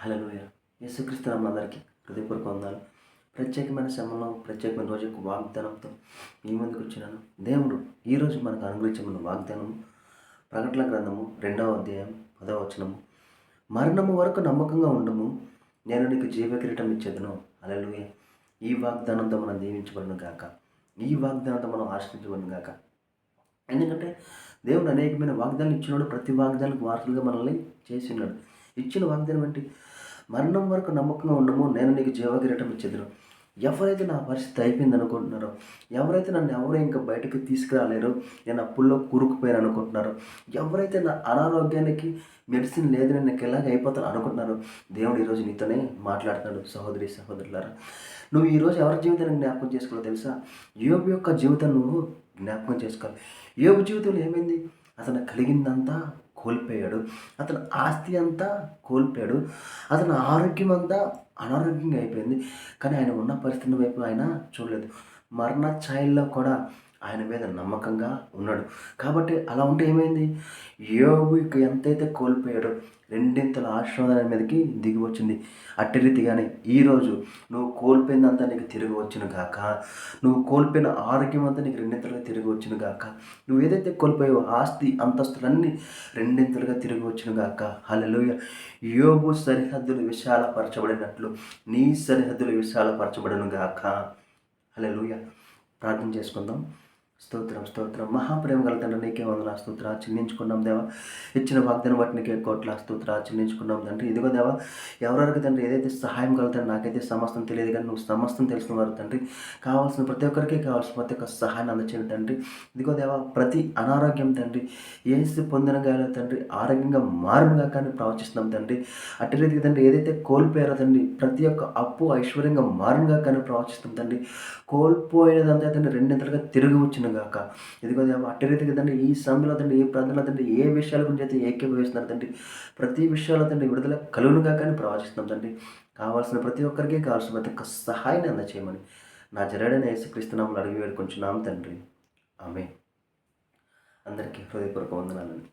హల్లెలూయా. యేసుక్రీస్తు నామమున అందరికీ హృదయపూర్వక వందనాలు. ప్రత్యేకమైన శ్రమలో ప్రత్యేకమైన రోజు యొక్క వాగ్దానంతో మీ ముందుకు వచ్చినాను. దేవుడు ఈరోజు మనకు అనుగ్రహించమన్న వాగ్దానము ప్రకటన గ్రంథము 2వ అధ్యాయం 10వ వచనము. మరణము వరకు నమ్మకంగా ఉండము, నేను నీకు జీవ కిరీటం ఇచ్చేదను. హల్లెలూయా. ఈ వాగ్దానంతో మనం దీవించబడును గాక. ఈ వాగ్దానంతో మనం ఆశ్రయించబడును గాక. ఎందుకంటే దేవుడు అనేకమైన వాగ్దానాలు ఇచ్చినాడు. ప్రతి వాగ్దానానికి వారసులుగా మనల్ని చేసి ఉన్నాడు. ఇచ్చిన వాగ్దానం ఏంటి? మరణం వరకు నమ్మకంగా ఉండము, నేను నీకు జీవకిరీటం ఇచ్చేదను. ఎవరైతే నా పరిస్థితి అయిపోయింది అనుకుంటున్నారో, ఎవరైతే నన్ను ఎవరు ఇంకా బయటకు తీసుకురాలేరు, నేను అప్పుల్లో కూరుకుపోయాను అనుకుంటున్నారో, ఎవరైతే నా అనారోగ్యానికి మెడిసిన్ లేదు, నేను నాకు ఎలాగ అయిపోతాను అనుకుంటున్నారో, దేవుడు ఈరోజు నీతోనే మాట్లాడుతున్నాడు. సహోదరి సహోదరులారా, నువ్వు ఈరోజు ఎవరి జీవితాన్ని జ్ఞాపకం చేసుకోవాలో తెలుసా? యోబు యొక్క జీవితం నువ్వు జ్ఞాపకం చేసుకోవాలి. యోబు జీవితంలో ఏమైంది? అతను కలిగిందంతా కోల్పోయాడు. అతని ఆస్తి అంతా కోల్పోయాడు. అతని ఆరోగ్యం అంతా అనారోగ్యంగా అయిపోయింది. కానీ ఆయన ఉన్న పరిస్థితి వైపు ఆయన చూడలేదు. మరణ ఛాయల్లో కూడా ఆయన మీద నమ్మకంగా ఉన్నాడు. కాబట్టి అలా ఉంటే ఏమైంది? యోబుకి ఎంతైతే కోల్పోయాడో రెండింతల ఆశీర్వాదం ఆయన మీదకి దిగి వచ్చింది. అట్టి రీతిగానే ఈరోజు నువ్వు కోల్పోయిందంతా నీకు తిరిగి వచ్చును గాక. నువ్వు కోల్పోయిన ఆరోగ్యం అంతా నీకు రెండింతలుగా తిరిగి వచ్చును గాక. నువ్వు ఏదైతే కోల్పోయావో ఆస్తి అంతస్తులన్నీ రెండింతలుగా తిరిగి వచ్చును గాక. హల్లెలూయా. యోబు సరిహద్దులు విశాలపరచబడినట్లు నీ సరిహద్దులు విశాలపరచబడును గాక. హల్లెలూయా. ప్రార్థన చేసుకుందాం. స్తోత్రం స్తోత్రం. మహాప్రేమ గల తండ్రి, నీకే వందల స్తోత్ర చెల్లించుకున్నాం దేవా. ఇచ్చిన వాగ్దానం బట్టి నీకే కోట్ల స్తోత్ర చెల్లించుకున్నాం తండ్రి. ఇదిగో దేవా, ఎవరెవరికి తండ్రి ఏదైతే సహాయం కలుగుతాడు, నాకైతే సమస్తం తెలియదు కానీ నువ్వు సమస్తం తెలిసిన వారు తండ్రి. కావాల్సిన ప్రతి ఒక్కరికి కావాల్సిన ప్రతి ఒక్క సహాయాన్ని అందచేయండి తండ్రి. ఇదిగో దేవా, ప్రతి అనారోగ్యం తండ్రి ఏసు పొందిన గాలి తండ్రి ఆరోగ్యంగా మారునుగా కానీ ప్రవచిస్తున్నాం తండ్రి. అట్టి రీతికి తండ్రి ఏదైతే కోల్పోయారో తండ్రి ప్రతి ఒక్క అప్పు ఐశ్వర్యంగా మారునుగా కానీ ప్రవచిస్తాం తండ్రి. కోల్పోయినదంతా తండ్రి రెండింతలుగా తిరిగి వచ్చిన గాక. ఇదిగో దేవా, అట్టి రీతిగా తండ్రి ఈ సమయంలో తండ్రి ఏ ప్రాంతంలో తండ్రి ఏ విషయాల గురించి అయితే ఏకీభవిస్తున్నారు తండ్రి ప్రతి విషయాల్లో తండ్రి విడుదల కలుగునుగా కానీ ప్రవచిస్తున్నాం తండ్రి. కావాల్సిన ప్రతి ఒక్కరికి కావాల్సిన ప్రతి ఒక్క సహాయాన్ని అందచేయమని నా జరడైన యేసుక్రీస్తు నామములో అడిగి వేడుకొంచున్నాం తండ్రి. ఆమేన్. అందరికీ హృదయపూర్వక వందనాలండి.